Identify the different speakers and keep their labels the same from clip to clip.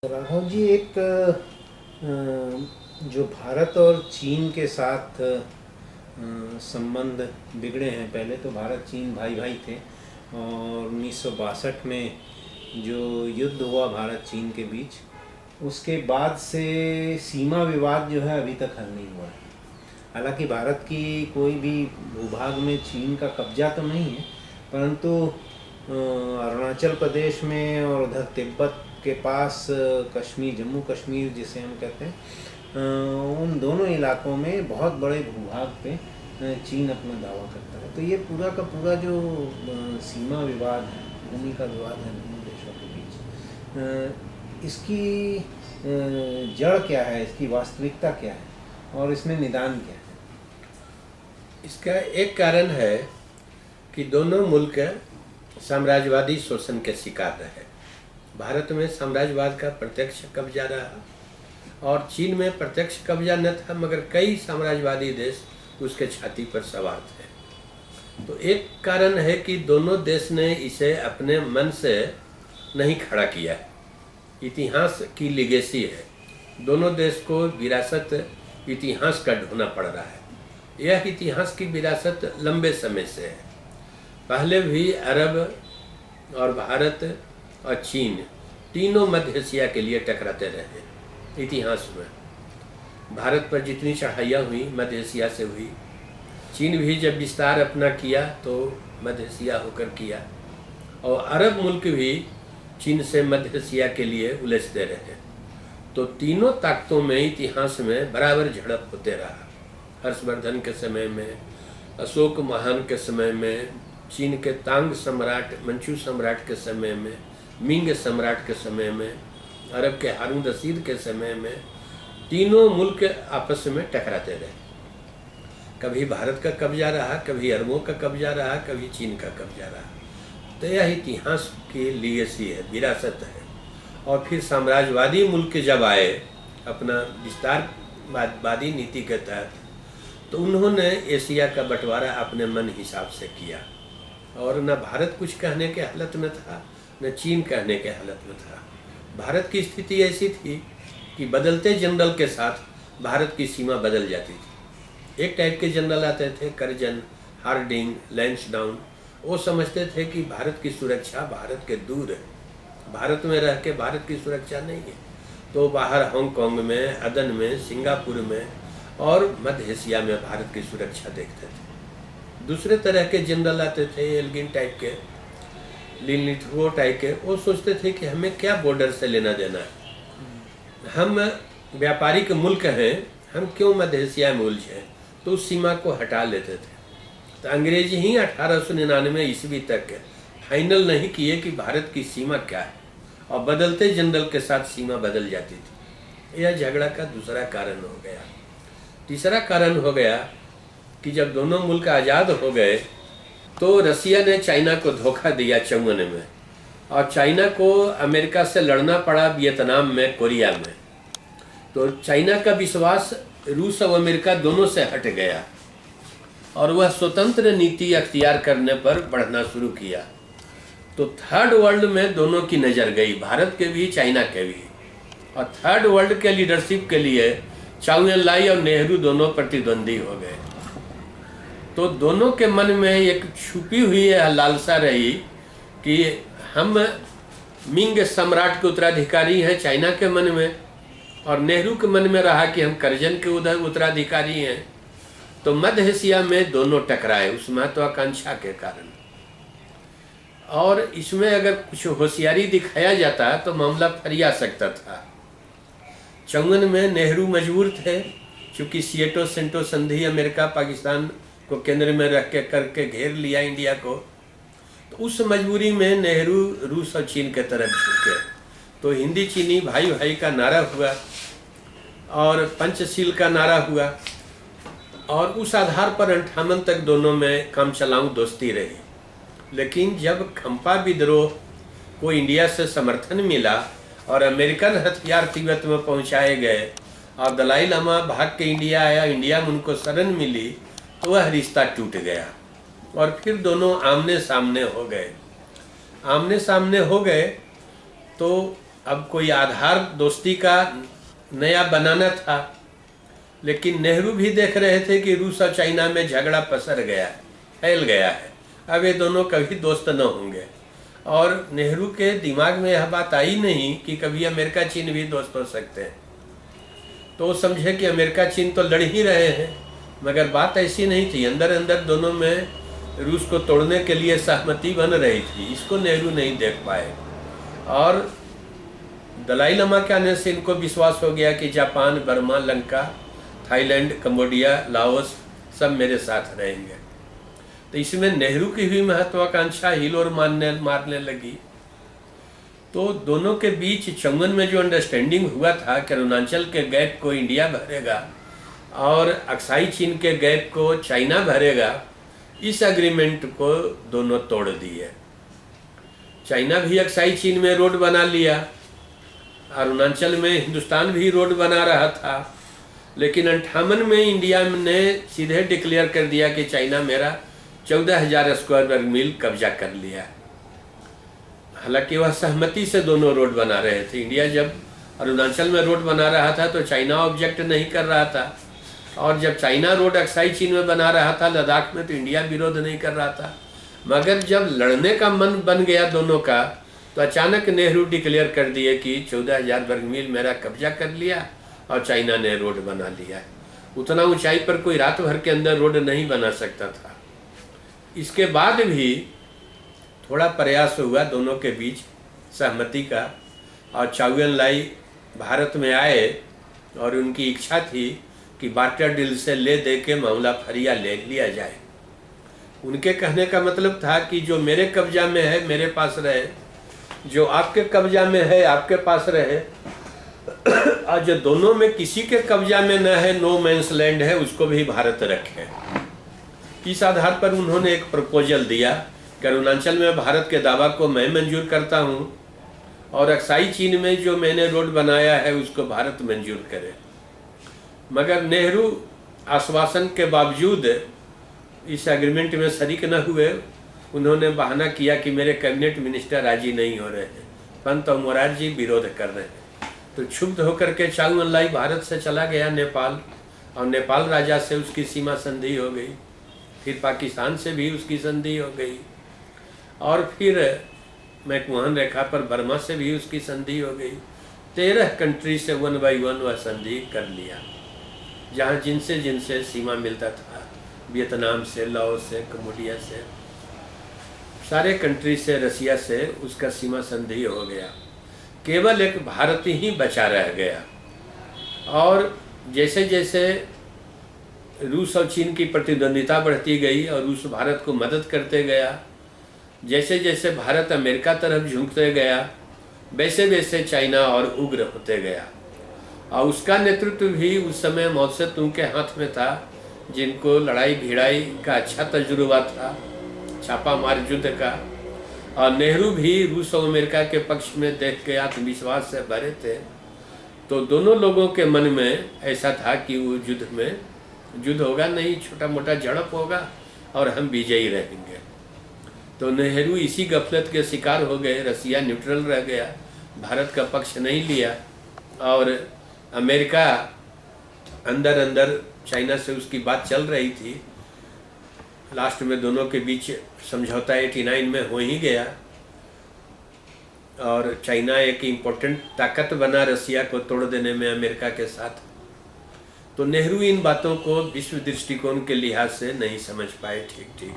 Speaker 1: राघव जी, एक जो भारत और चीन के साथ संबंध बिगड़े हैं। पहले तो भारत चीन भाई भाई थे और 1962 में जो युद्ध हुआ भारत चीन के बीच, उसके बाद से सीमा विवाद जो है अभी तक हल नहीं हुआ है। हालांकि भारत की कोई भी भूभाग में चीन का कब्जा तो नहीं है, परंतु अरुणाचल प्रदेश में और उधर तिब्बत के पास कश्मीर, जम्मू कश्मीर जिसे हम कहते हैं, उन दोनों इलाकों में बहुत बड़े भूभाग पे चीन अपना दावा करता है। तो ये पूरा का पूरा जो सीमा विवाद है, भूमि का विवाद है दोनों देशों के बीच, इसकी जड़ क्या है, इसकी वास्तविकता क्या है और इसमें निदान क्या है?
Speaker 2: इसका एक कारण है कि दोनों मुल्क साम्राज्यवादी शोषण के शिकार रहे। भारत में साम्राज्यवाद का प्रत्यक्ष कब्जा रहा और चीन में प्रत्यक्ष कब्जा न था, मगर कई साम्राज्यवादी देश उसके छाती पर सवार थे। तो एक कारण है कि दोनों देश ने इसे अपने मन से नहीं खड़ा किया। इतिहास की लिगेसी है, दोनों देश को विरासत इतिहास का ढोना पड़ रहा है। यह इतिहास की विरासत लंबे समय से है। पहले भी अरब और भारत और चीन तीनों मध्य एशिया के लिए टकराते रहे। इतिहास में भारत पर जितनी चढ़ाइयाँ हुई मध्य एशिया से हुई। चीन भी जब विस्तार अपना किया तो मध्य एशिया होकर किया, और अरब मुल्क भी चीन से मध्य एशिया के लिए उलझते रहे। तो तीनों ताकतों में इतिहास में बराबर झड़प होते रहा। हर्षवर्धन के समय में, अशोक महान के समय में, चीन के तांग सम्राट मंचू सम्राट के समय में, मिंग सम्राट के समय में, अरब के हारून रशीद के समय में, तीनों मुल्क आपस में टकराते रहे। कभी भारत का कब्जा रहा, कभी अरबों का कब्जा रहा, कभी चीन का कब्जा रहा। तो यह इतिहास की लीगेसी है, विरासत है। और फिर साम्राज्यवादी मुल्क जब आए अपना विस्तारवादी नीति के तहत, तो उन्होंने एशिया का बंटवारा अपने मन हिसाब से किया, और न भारत कुछ कहने के हालत में था, न चीन कहने के हालत में था। भारत की स्थिति ऐसी थी कि बदलते जनरल के साथ भारत की सीमा बदल जाती थी। एक टाइप के जनरल आते थे, करजन, हार्डिंग, लैंसडाउन। वो समझते थे कि भारत की सुरक्षा भारत के दूर है, भारत में रह के भारत की सुरक्षा नहीं है। तो बाहर हांगकांग में, अदन में, सिंगापुर में और मध्य एशिया में भारत की सुरक्षा देखते थे। दूसरे तरह के जनरल आते थे, एल्गिन टाइप के, लिनलिथगो टाइप के। वो सोचते थे कि हमें क्या बॉर्डर से लेना देना है, हम व्यापारिक मुल्क हैं, हम क्यों मध्य एशिया में उलझे। तो उस सीमा को हटा लेते थे। तो अंग्रेज ही 1899 ईस्वी तक फाइनल नहीं किए कि भारत की सीमा क्या है, और बदलते जनरल के साथ सीमा बदल जाती थी। यह झगड़ा का दूसरा कारण हो गया। तीसरा कारण हो गया कि जब दोनों मुल्क आज़ाद हो गए तो रसिया ने चाइना को धोखा दिया 54 में, और चाइना को अमेरिका से लड़ना पड़ा वियतनाम में, कोरिया में। तो चाइना का विश्वास रूस और अमेरिका दोनों से हट गया और वह स्वतंत्र नीति अख्तियार करने पर बढ़ना शुरू किया। तो थर्ड वर्ल्ड में दोनों की नज़र गई, भारत के भी चाइना के भी। और थर्ड वर्ल्ड के लीडरशिप के लिए चाउ एन लाई और नेहरू दोनों प्रतिद्वंदी हो गए। तो दोनों के मन में एक छुपी हुई लालसा रही कि हम मिंग सम्राट के उत्तराधिकारी हैं चाइना के मन में, और नेहरू के मन में रहा कि हम करजन के उधर उत्तराधिकारी हैं। तो मध्य एशिया में दोनों टकराए उस महत्वाकांक्षा के कारण। और इसमें अगर कुछ होशियारी दिखाया जाता तो मामला फरिया सकता था। 54 में नेहरू मजबूर थे, चूँकि सिएटो सेंटो संधि अमेरिका पाकिस्तान को केंद्र में रख के करके घेर लिया इंडिया को। तो उस मजबूरी में नेहरू रूस और चीन के तरफ झुके। तो हिंदी चीनी भाई भाई का नारा हुआ और पंचशील का नारा हुआ, और उस आधार पर 58 तक दोनों में काम चलाऊं दोस्ती रही। लेकिन जब खंपा विद्रोह को इंडिया से समर्थन मिला और अमेरिकन हथियार तिब्बत में पहुंचाए गए और दलाई लामा भाग के इंडिया आया, इंडिया में उनको शरण मिली, तो वह रिश्ता टूट गया और फिर दोनों आमने सामने हो गए। आमने सामने हो गए तो अब कोई आधार दोस्ती का नया बनाना था, लेकिन नेहरू भी देख रहे थे कि रूस और चाइना में झगड़ा पसर गया है, फैल गया है, अब ये दोनों कभी दोस्त न होंगे। और नेहरू के दिमाग में यह बात आई नहीं कि कभी अमेरिका चीन भी दोस्त हो सकते हैं। तो वो समझे कि अमेरिका चीन तो लड़ ही रहे हैं, मगर बात ऐसी नहीं थी, अंदर अंदर दोनों में रूस को तोड़ने के लिए सहमति बन रही थी। इसको नेहरू नहीं देख पाए और दलाई लामा के आने से इनको विश्वास हो गया कि Japan, Burma, Lanka, Thailand, Cambodia, Laos सब मेरे साथ रहेंगे। तो इसमें नेहरू की भी महत्वाकांक्षा हिलोर मारने लगी। तो दोनों के बीच 54 में जो अंडरस्टैंडिंग हुआ था कि अरुणाचल के गैप को इंडिया भरेगा और अक्साई चीन के गैप को चाइना भरेगा, इस एग्रीमेंट को दोनों तोड़ दिए। चाइना भी अक्साई चीन में रोड बना लिया, अरुणाचल में हिंदुस्तान भी रोड बना रहा था, लेकिन 58 में इंडिया ने सीधे डिक्लेयर कर दिया कि चाइना मेरा 14,000 स्क्वायर वर्ग मील कब्जा कर लिया। हालांकि वह सहमति से दोनों रोड बना रहे थे। इंडिया जब अरुणाचल में रोड बना रहा था तो चाइना ऑब्जेक्ट नहीं कर रहा था, और जब चाइना रोड अक्साई चीन में बना रहा था लद्दाख में, तो इंडिया विरोध नहीं कर रहा था। मगर जब लड़ने का मन बन गया दोनों का, तो अचानक नेहरू डिक्लेयर कर दिए कि 14,000 वर्ग मील मेरा कब्जा कर लिया और चाइना ने रोड बना लिया। उतना ऊंचाई पर कोई रात भर के अंदर रोड नहीं बना सकता था। इसके बाद भी थोड़ा प्रयास हुआ दोनों के बीच सहमति का, और चाउ एन लाई भारत में आए और उनकी इच्छा थी कि बार्टर डील से ले दे के मामला फरिया ले लिया जाए। उनके कहने का मतलब था कि जो मेरे कब्जा में है मेरे पास रहे, जो आपके कब्जा में है आपके पास रहे, और जो दोनों में किसी के कब्जा में न है, नो मैंस लैंड है, उसको भी भारत रखे। इस आधार पर उन्होंने एक प्रपोजल दिया कि अरुणाचल में भारत के दावा को मैं मंजूर करता हूं और अक्साई चीन में जो मैंने रोड बनाया है उसको भारत मंजूर करे। मगर नेहरू आश्वासन के बावजूद इस एग्रीमेंट में शरीक न हुए। उन्होंने बहाना किया कि मेरे कैबिनेट मिनिस्टर राजी नहीं हो रहे हैं, पंत और मोरारजी विरोध कर रहे हैं। तो क्षुब्ध होकर के चाउ एन लाई भारत से चला गया नेपाल, और नेपाल राजा से उसकी सीमा संधि हो गई। फिर पाकिस्तान से भी उसकी संधि हो गई, और फिर मैकमोहन रेखा पर बर्मा से भी उसकी संधि हो गई। 13 कंट्री से 1 बाई 1 वह संधि कर लिया, जहाँ जिनसे जिनसे सीमा मिलता था, वियतनाम से, लाओस से, कंबोडिया से, सारे कंट्री से, रसिया से उसका सीमा संधि हो गया। केवल एक भारत ही बचा रह गया। और जैसे जैसे रूस और चीन की प्रतिद्वंदिता बढ़ती गई और रूस भारत को मदद करते गया, जैसे जैसे भारत अमेरिका तरफ झुकते गया, वैसे वैसे चाइना और उग्र होते गया। और उसका नेतृत्व भी उस समय माओ से तुंग के हाथ में था, जिनको लड़ाई भिड़ाई का अच्छा तजुर्बा था, छापा मार युद्ध का। और नेहरू भी रूस और अमेरिका के पक्ष में देख के आत्मविश्वास से भरे थे। तो दोनों लोगों के मन में ऐसा था कि वो युद्ध होगा नहीं, छोटा मोटा झड़प होगा और हम विजयी रहेंगे। तो नेहरू इसी गफलत के शिकार हो गए। रसिया न्यूट्रल रह गया, भारत का पक्ष नहीं लिया, और अमेरिका अंदर अंदर चाइना से उसकी बात चल रही थी। लास्ट में दोनों के बीच समझौता 89 में हो ही गया, और चाइना एक इम्पोर्टेंट ताकत बना रसिया को तोड़ देने में अमेरिका के साथ। तो नेहरू इन बातों को विश्व दृष्टिकोण के लिहाज से नहीं समझ पाए ठीक।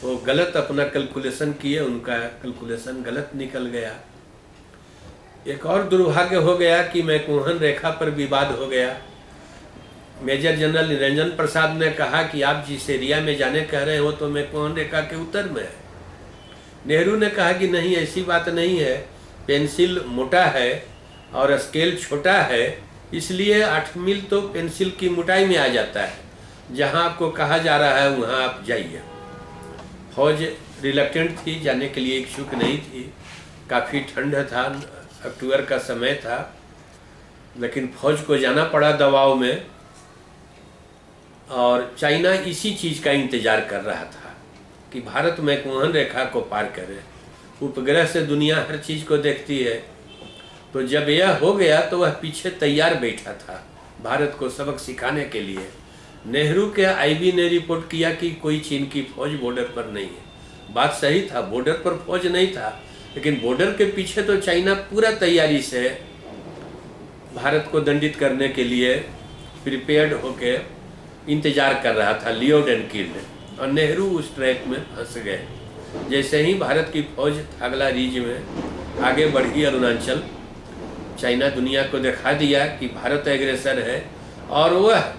Speaker 2: वो गलत अपना कैलकुलेशन किए, उनका कैलकुलेशन गलत निकल गया। एक और दुर्भाग्य हो गया कि मैकमोहन रेखा पर विवाद हो गया। मेजर जनरल निरंजन प्रसाद ने कहा कि आप जिस एरिया में जाने कह रहे हो तो मैकमोहन रेखा के उत्तर में है। नेहरू ने कहा कि नहीं, ऐसी बात नहीं है, पेंसिल मोटा है और स्केल छोटा है, इसलिए 8 मील तो पेंसिल की मोटाई में आ जाता है, जहां आपको कहा जा रहा है वहां आप जाइए। फौज रिलक्टेंट थी, जाने के लिए इच्छुक नहीं थी। काफ़ी ठंड था, अक्टूबर का समय था, लेकिन फौज को जाना पड़ा दबाव में। और चाइना इसी चीज़ का इंतज़ार कर रहा था कि भारत मैकमोहन रेखा को पार करे। उपग्रह से दुनिया हर चीज़ को देखती है, तो जब यह हो गया तो वह पीछे तैयार बैठा था भारत को सबक सिखाने के लिए। नेहरू के आईबी ने रिपोर्ट किया कि कोई चीन की फौज बॉर्डर पर नहीं है। बात सही था, बॉर्डर पर फौज नहीं था, लेकिन बॉर्डर के पीछे तो चाइना पूरा तैयारी से भारत को दंडित करने के लिए प्रिपेयर्ड होके इंतजार कर रहा था, लियोड एंड किल्ड। और नेहरू उस ट्रैप में फंस गए। जैसे ही भारत की फौज थागला रीज में आगे बढ़ी अरुणाचल, चाइना दुनिया को दिखा दिया कि भारत एग्रेसर है, और वह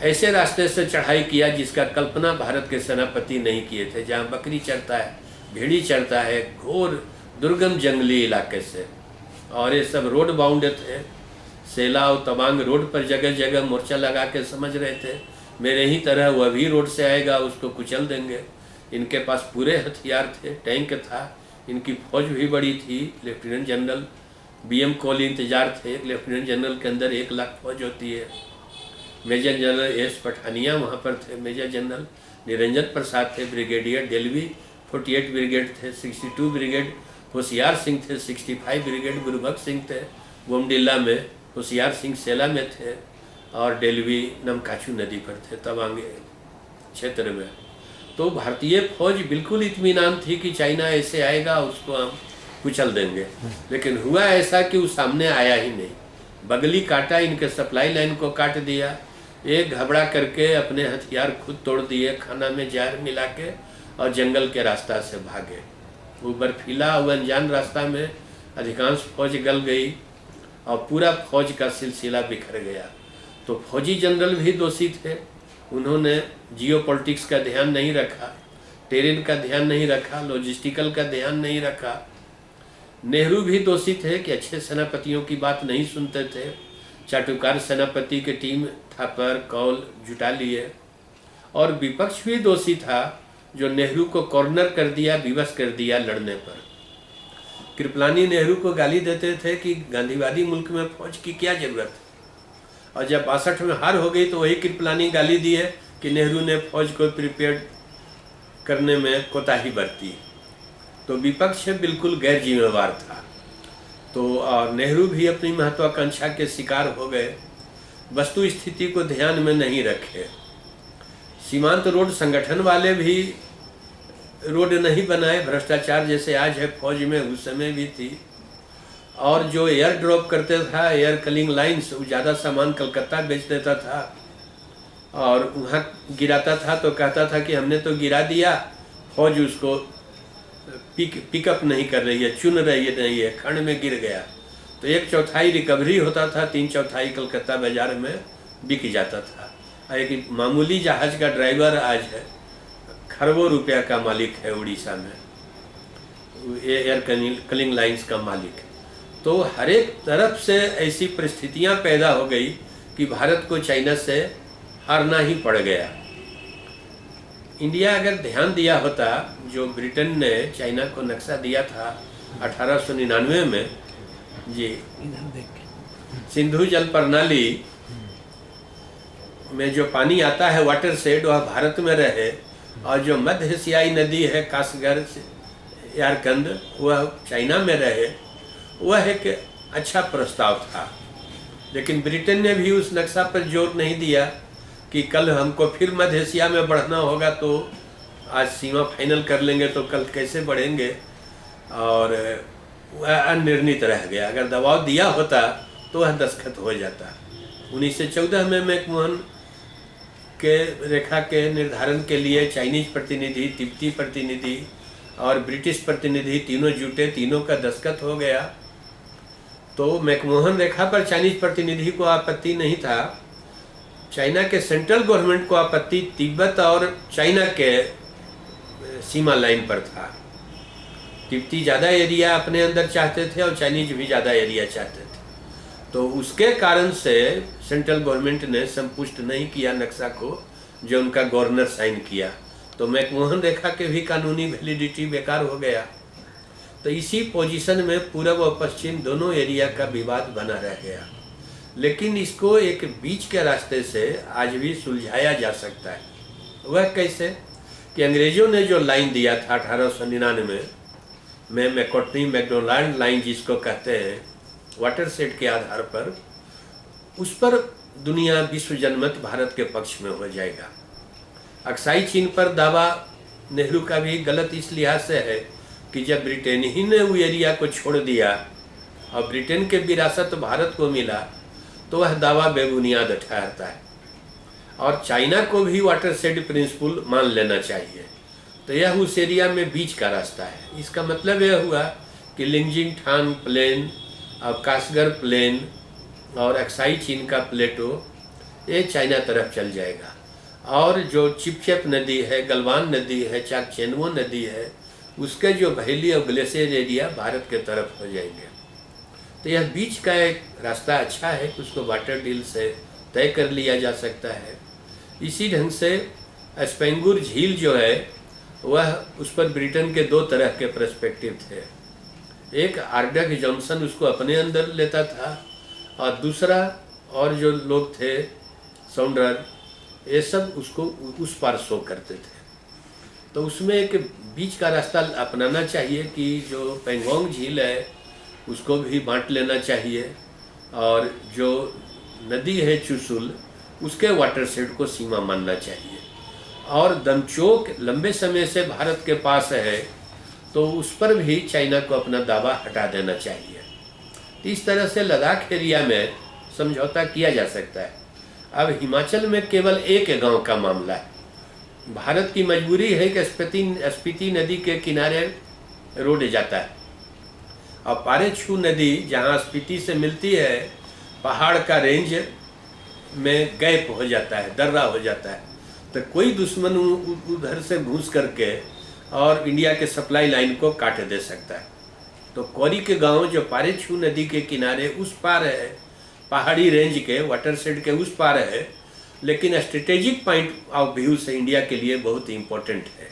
Speaker 2: ऐसे रास्ते से चढ़ाई किया जिसका कल्पना भारत के सेनापति नहीं किए थे, जहाँ बकरी चरता है, भेड़ी चरता है, घोर दुर्गम जंगली इलाके से। और ये सब रोड बाउंड थे। सेला और तवांग रोड पर जगह जगह मोर्चा लगा के समझ रहे थे मेरे ही तरह वह भी रोड से आएगा, उसको कुचल देंगे। इनके पास पूरे हथियार थे, टैंक था, इनकी फौज भी बड़ी थी। लेफ्टिनेंट जनरल BM कोहली इंतजार थे। लेफ्टिनेंट जनरल के अंदर 1 लाख फौज होती है। मेजर जनरल S पठानिया वहाँ पर थे, मेजर जनरल निरंजन प्रसाद थे, ब्रिगेडियर डेलवी 48 ब्रिगेड थे, 62 ब्रिगेड होशियार सिंह थे, 65 ब्रिगेड गुरुबख्श सिंह थे बोमडिल्ला में, होशियार सिंह सेला में थे, और डेलवी नमकाचू नदी पर थे तवांग क्षेत्र में। तो भारतीय फौज बिल्कुल इत्मीनान थी कि चाइना ऐसे आएगा, उसको हम कुचल देंगे। लेकिन हुआ ऐसा कि वो सामने आया ही नहीं, बगली काटा, इनके सप्लाई लाइन को काट दिया। एक घबरा करके अपने हथियार खुद तोड़ दिए, खाना में जहर मिला के, और जंगल के रास्ता से भागे। वो बर्फीला और अनजान रास्ता में अधिकांश फौज गल गई और पूरा फौज का सिलसिला बिखर गया। तो फौजी जनरल भी दोषी थे, उन्होंने जियोपॉलिटिक्स का ध्यान नहीं रखा, टेरेन का ध्यान नहीं रखा, लॉजिस्टिकल का ध्यान नहीं रखा। नेहरू भी दोषी थे कि अच्छे सेनापतियों की बात नहीं सुनते थे। चाटुकार सेनापति की टीम थापर कौल जुटा लिए। और विपक्ष भी दोषी था जो नेहरू को कॉर्नर कर दिया, विवश कर दिया लड़ने पर। कृपलानी नेहरू को गाली देते थे कि गांधीवादी मुल्क में फौज की क्या जरूरत है, और जब 62 में हार हो गई तो वही कृपलानी गाली दिए कि नेहरू ने फौज को प्रिपेयर करने में कोताही बरती। तो विपक्ष बिल्कुल गैर जिम्मेवार था। तो और नेहरू भी अपनी महत्वाकांक्षा के शिकार हो गए, वस्तु स्थिति को ध्यान में नहीं रखे। सीमांत रोड संगठन वाले भी रोड नहीं बनाए, भ्रष्टाचार जैसे आज है फौज में उस समय भी थी। और जो एयर ड्रॉप करते था, एयर कलिंग लाइन्स, वो ज़्यादा सामान कलकत्ता बेच देता था और वहाँ गिराता था तो कहता था कि हमने तो गिरा दिया, फौज उसको पिकअप नहीं कर रही है, चुन रही है, खंड में गिर गया। तो 1/4 रिकवरी होता था, 3/4 कलकत्ता बाजार में बिक जाता था। एक मामूली जहाज का ड्राइवर आज है खरबों रुपया का मालिक है, उड़ीसा में एयर कलिंग लाइन्स का मालिक है। तो हर एक तरफ से ऐसी परिस्थितियां पैदा हो गई कि भारत को चाइना से हारना ही पड़ गया। इंडिया अगर ध्यान दिया होता, जो ब्रिटेन ने चाइना को नक्शा दिया था 1899 में, जी सिंधु जल प्रणाली में जो पानी आता है वाटर शेड, वह भारत में रहे, और जो मध्य एशियाई नदी है कासगढ़ यारकंद, वह चाइना में रहे, वह एक अच्छा प्रस्ताव था। लेकिन ब्रिटेन ने भी उस नक्शा पर जोर नहीं दिया कि कल हमको फिर मध्य एशिया में बढ़ना होगा, तो आज सीमा फाइनल कर लेंगे तो कल कैसे बढ़ेंगे, और वह अनिर्णित रह गया। अगर दबाव दिया होता तो वह दस्तखत हो जाता। 1914 में मैकमोहन के रेखा के निर्धारण के लिए चाइनीज प्रतिनिधि, तिब्बती प्रतिनिधि और ब्रिटिश प्रतिनिधि तीनों जुटे, तीनों का दस्तखत हो गया। तो मैकमोहन रेखा पर चाइनीज प्रतिनिधि को आपत्ति नहीं था, चाइना के सेंट्रल गवर्नमेंट को आपत्ति तिब्बत और चाइना के सीमा लाइन पर था। तिब्बती ज़्यादा एरिया अपने अंदर चाहते थे और चाइनीज भी ज़्यादा एरिया चाहते थे। तो उसके कारण से सेंट्रल गवर्नमेंट ने संपुष्ट नहीं किया नक्शा को, जो उनका गवर्नर साइन किया। तो मैकमोहन रेखा के भी कानूनी वैलिडिटी बेकार हो गया। तो इसी पोजीशन में पूर्व और पश्चिम दोनों एरिया का विवाद बना रह गया। लेकिन इसको एक बीच के रास्ते से आज भी सुलझाया जा सकता है। वह कैसे कि अंग्रेजों ने जो लाइन दिया था 1899 में में मैकोटनी मैकडोनाल्ड लाइन जिसको कहते हैं, वाटरशेड के आधार पर, उस पर दुनिया विश्व जनमत भारत के पक्ष में हो जाएगा। अक्साई चीन पर दावा नेहरू का भी गलत इस लिहाज से है कि जब ब्रिटेन ही ने वो एरिया को छोड़ दिया और ब्रिटेन के विरासत भारत को मिला तो वह दावा बेबुनियाद ठहरता है। और चाइना को भी वाटरशेड प्रिंसिपल मान लेना चाहिए। तो यह उस एरिया में बीच का रास्ता है। इसका मतलब यह हुआ कि लिंगजिंग थांग प्लेन और कासगर प्लेन और अक्साई चीन का प्लेटो ये चाइना तरफ चल जाएगा, और जो चिपचेप नदी है, गलवान नदी है, चाकचेनवो नदी है, उसके जो वैली और ग्लेशियर एरिया भारत के तरफ हो जाएंगे। तो यह बीच का एक रास्ता अच्छा है कि उसको वाटर डील से तय कर लिया जा सकता है। इसी ढंग से स्पेंगुर झील जो है वह, उस पर ब्रिटेन के दो तरह के पर्सपेक्टिव थे। एक आर्डक जॉनसन उसको अपने अंदर लेता था, और दूसरा और जो लोग थे साउंडर, ये सब उसको उस पार शो करते थे। तो उसमें एक बीच का रास्ता अपनाना चाहिए कि जो पेंगोंग झील है उसको भी बांट लेना चाहिए, और जो नदी है चुसुल उसके वाटरशेड को सीमा मानना चाहिए। और दमचोक लंबे समय से भारत के पास है तो उस पर भी चाइना को अपना दावा हटा देना चाहिए। तो इस तरह से लद्दाख एरिया में समझौता किया जा सकता है। अब हिमाचल में केवल एक गांव का मामला है। भारत की मजबूरी है कि स्पीति नदी के किनारे रोड जाता है, और पारेछू नदी जहां स्पीति से मिलती है पहाड़ का रेंज में गैप हो जाता है, दर्रा हो जाता है। तो कोई दुश्मन उधर से घुस करके और इंडिया के सप्लाई लाइन को काट दे सकता है। तो कौरी के गांव जो पारेछू नदी के किनारे उस पार है, पहाड़ी रेंज के वाटरशेड के उस पार है, लेकिन स्ट्रेटेजिक पॉइंट ऑफ व्यू से इंडिया के लिए बहुत इम्पोर्टेंट है।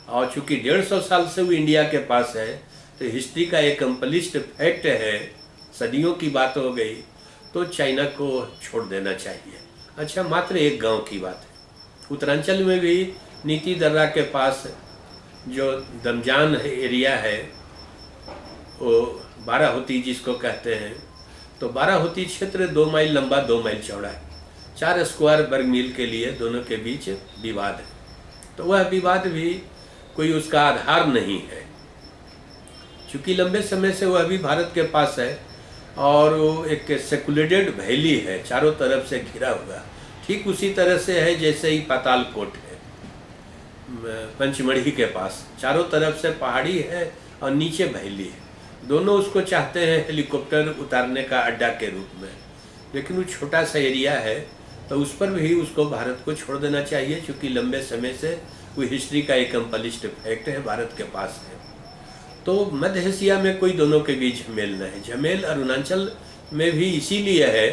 Speaker 2: और चूंकि 150 साल से वो इंडिया के पास है तो हिस्ट्री का एक कंप्लीट फैक्ट है, सदियों की बात हो गई, तो चाइना को छोड़ देना चाहिए। अच्छा, मात्र एक गांव की बात है। उत्तरांचल में भी नीति दर्रा के पास जो दमजान एरिया है, वो बाराहोती जिसको कहते हैं, तो बाराहोती क्षेत्र 2 माइल लंबा 2 माइल चौड़ा है। 4 स्क्वायर वर्ग मील के लिए दोनों के बीच विवाद है। तो वह विवाद भी कोई उसका आधार नहीं है, चूँकि लंबे समय से वह भी भारत के पास है, और वो एक सेकुलेटेड वैली है, चारों तरफ से घिरा हुआ। ठीक उसी तरह से है जैसे ही पातालकोट है पंचमढ़ी के पास, चारों तरफ से पहाड़ी है और नीचे वैली है। दोनों उसको चाहते हैं हेलीकॉप्टर उतारने का अड्डा के रूप में, लेकिन वो छोटा सा एरिया है, तो उस पर भी उसको भारत को छोड़ देना चाहिए, क्योंकि लंबे समय से वो हिस्ट्री का एक कंप्लीट फैक्ट है, भारत के पास है। तो मध्य एशिया में कोई दोनों के बीच झमेल न है। झमेल अरुणाचल में भी इसीलिए है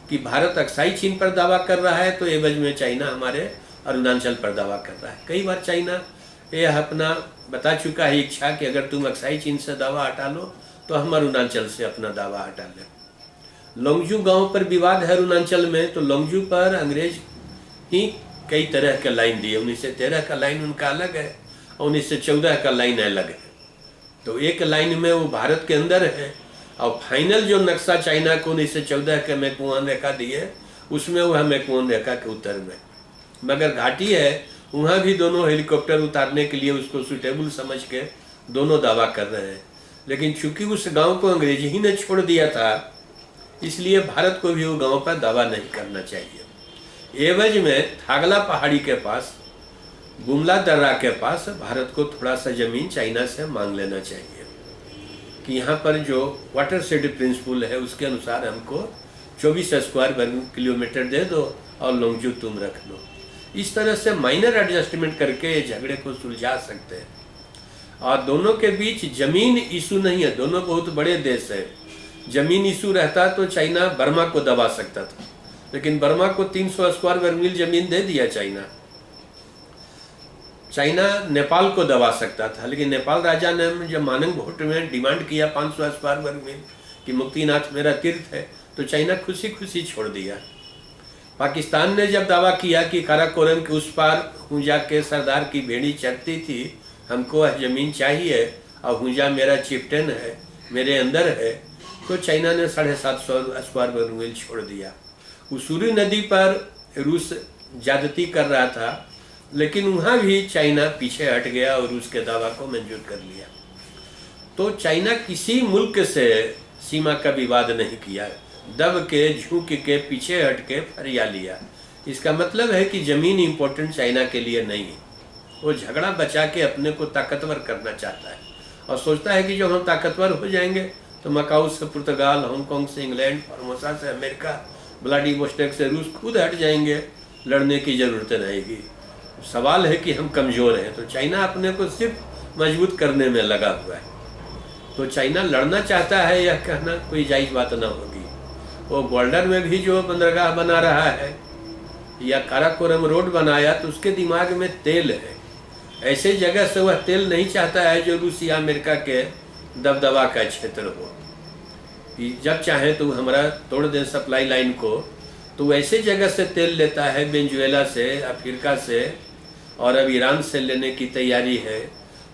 Speaker 2: कि भारत अक्साई चीन पर दावा कर रहा है, तो एवज में चाइना हमारे अरुणाचल पर दावा कर रहा है। कई बार चाइना यह अपना बता चुका है इच्छा कि अगर तुम अक्साई चीन से दावा हटा लो तो हम अरुणाचल से अपना दावा हटा लें। लोंगजू गांव पर विवाद है अरुणाचल में, तो लोंगजू पर अंग्रेज ही कई तरह के लाइन दिए। 1913 का लाइन उनका अलग है और 1914 का लाइन अलग है। तो एक लाइन में वो भारत के अंदर है, और फाइनल जो नक्शा चाइना को 1914 के मैकमोहन रेखा दिए, उसमें वह मैकमोहन रेखा के उत्तर में मगर घाटी है, वहाँ भी दोनों हेलीकॉप्टर उतारने के लिए उसको सुटेबल समझ के दोनों दावा कर रहे हैं। लेकिन चूंकि उस गांव को अंग्रेजी ही ने छोड़ दिया था, इसलिए भारत को भी वो गांव पर दावा नहीं करना चाहिए। एवज में थागला पहाड़ी के पास, गुमला दर्रा के पास भारत को थोड़ा सा जमीन चाइना से मांग लेना चाहिए कि यहाँ पर जो वाटरशेड प्रिंसिपल है उसके अनुसार हमको 24 स्क्वायर वर्ग किलोमीटर दे दो और लोंगजू तुम रख लो। इस तरह से माइनर एडजस्टमेंट करके झगड़े को सुलझा सकते हैं। और दोनों के बीच जमीन इशू नहीं है, दोनों बहुत बड़े देश है। जमीन इशू रहता तो चाइना बर्मा को दबा सकता था, लेकिन बर्मा को 300 स्क्वायर वर्ग मील जमीन दे दिया चाइना। चाइना नेपाल को दबा सकता था, लेकिन नेपाल राजा ने जब मानंग भोट में डिमांड किया 500 स्क्वायर वर्ग मील कि मुक्तिनाथ मेरा तीर्थ है, तो चाइना खुशी खुशी छोड़ दिया। पाकिस्तान ने जब दावा किया कि काराकोरम के उस पार हूँ जाके सरदार की भेड़ी चरती थी, हमको वह जमीन चाहिए, और हुंजा मेरा चिफ्टेन है, मेरे अंदर है, तो चाइना ने 750 स्क्वायर मील छोड़ दिया। उसूरी नदी पर रूस ज्यादती कर रहा था, लेकिन वहाँ भी चाइना पीछे हट गया और रूस के दावा को मंजूर कर लिया। तो चाइना किसी मुल्क से सीमा का विवाद नहीं किया, दब के झुक के पीछे हट के फरिया लिया। इसका मतलब है कि ज़मीन इम्पोर्टेंट चाइना के लिए नहीं है। वो झगड़ा बचा के अपने को ताकतवर करना चाहता है और सोचता है कि जब हम ताकतवर हो जाएंगे तो मकाऊ से पुर्तगाल, हांगकांग से इंग्लैंड, फॉर्मोसा से अमेरिका, व्लादिवोस्टोक से रूस खुद हट जाएंगे, लड़ने की ज़रूरत रहेगी। सवाल है कि हम कमज़ोर हैं, तो चाइना अपने को सिर्फ मजबूत करने में लगा हुआ है। तो चाइना लड़ना चाहता है, यह कहना कोई जायज़ बात ना होगी। वो बॉर्डर में भी जो बंदरगाह बना रहा है या काराकोरम रोड बनाया, तो उसके दिमाग में तेल है। ऐसे जगह से वह तेल नहीं चाहता है जो रूस या अमेरिका के दबदबा का क्षेत्र हो, कि जब चाहे तो हमारा तोड़ दें सप्लाई लाइन को। तो ऐसे जगह से तेल लेता है, वेनेजुएला से, अफ्रीका से, और अब ईरान से लेने की तैयारी है।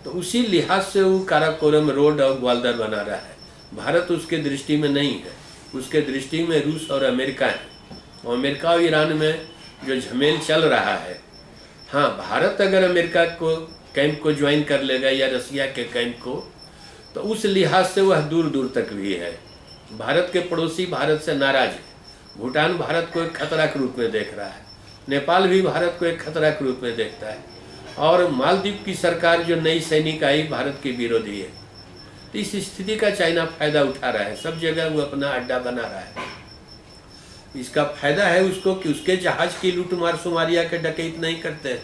Speaker 2: तो उसी लिहाज से वो काराकोरम रोड और ग्वालियर बना रहा है। भारत उसके दृष्टि में नहीं है, उसके दृष्टि में रूस और अमेरिका है। और अमेरिका और ईरान में जो झमेल चल रहा है, हाँ, भारत अगर अमेरिका को कैंप को ज्वाइन कर लेगा या रसिया के कैंप को, तो उस लिहाज से वह दूर दूर तक भी है। भारत के पड़ोसी भारत से नाराज है। भूटान भारत को एक खतरा के रूप में देख रहा है, नेपाल भी भारत को एक खतरा के रूप में देखता है, और मालदीव की सरकार जो नई सैनिक आई भारत की विरोधी है। तो इस स्थिति का चाइना फायदा उठा रहा है, सब जगह वो अपना अड्डा बना रहा है। इसका फायदा है उसको कि उसके जहाज की लूटमार सुमारिया के डकैत नहीं करते,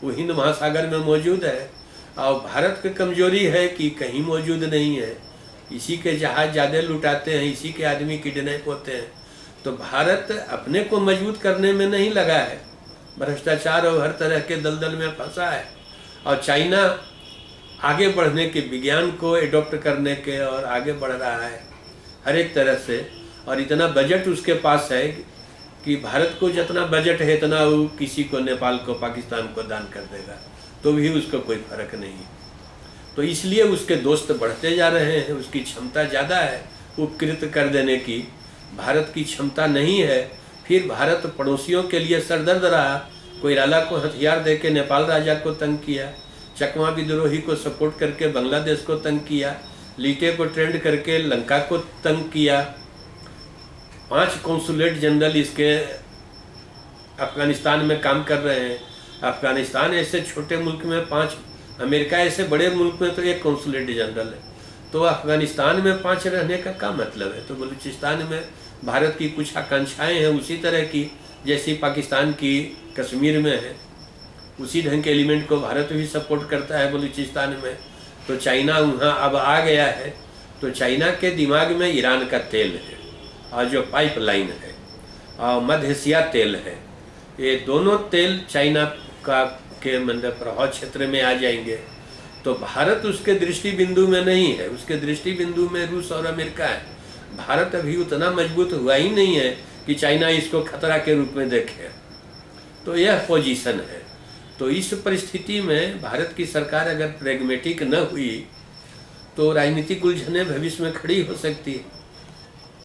Speaker 2: वो हिंद महासागर में मौजूद है। और भारत की कमजोरी है कि कहीं मौजूद नहीं है, इसी के जहाज ज़्यादा लुटाते हैं, इसी के आदमी किडनैप होते हैं। तो भारत अपने को मजबूत करने में नहीं लगा है, भ्रष्टाचार और हर तरह के दलदल में फंसा है। और चाइना आगे बढ़ने के, विज्ञान को एडॉप्ट करने के और आगे बढ़ रहा है हर एक तरह से। और इतना बजट उसके पास है कि भारत को जितना बजट है इतना वो किसी को, नेपाल को, पाकिस्तान को दान कर देगा, तो भी उसको कोई फर्क नहीं। तो इसलिए उसके दोस्त बढ़ते जा रहे हैं, उसकी क्षमता ज़्यादा है उपकृत कर देने की, भारत की क्षमता नहीं है। फिर भारत पड़ोसियों के लिए सरदर्द रहा। कोइराला को हथियार देके नेपाल राजा को तंग किया, चकमा विद्रोही को सपोर्ट करके बांग्लादेश को तंग किया, लीटे को ट्रेंड करके लंका को तंग किया। 5 कॉन्सुलेट जनरल इसके अफगानिस्तान में काम कर रहे हैं। अफगानिस्तान ऐसे छोटे मुल्क में 5, अमेरिका ऐसे बड़े मुल्क में तो 1 कॉन्सुलेट जनरल है। तो अफगानिस्तान में 5 रहने का क्या मतलब है? तो बलूचिस्तान में भारत की कुछ आकांक्षाएं हैं उसी तरह की जैसी पाकिस्तान की कश्मीर में है, उसी ढंग के एलिमेंट को भारत भी सपोर्ट करता है बलूचिस्तान में। तो चाइना वहाँ अब आ गया है। तो चाइना के दिमाग में ईरान का तेल है और जो पाइपलाइन है और मध्य एशिया तेल है, ये दोनों तेल चाइना का के मतलब प्रभाव क्षेत्र में आ जाएंगे। तो भारत उसके दृष्टि बिंदु में नहीं है, उसके दृष्टि बिंदु में रूस और अमेरिका है। भारत अभी उतना मजबूत हुआ ही नहीं है कि चाइना इसको खतरा के रूप में देखे। तो यह पोजीशन है। तो इस परिस्थिति में भारत की सरकार अगर प्रैग्मेटिक न हुई तो राजनीतिक उलझनें भविष्य में खड़ी हो सकती है।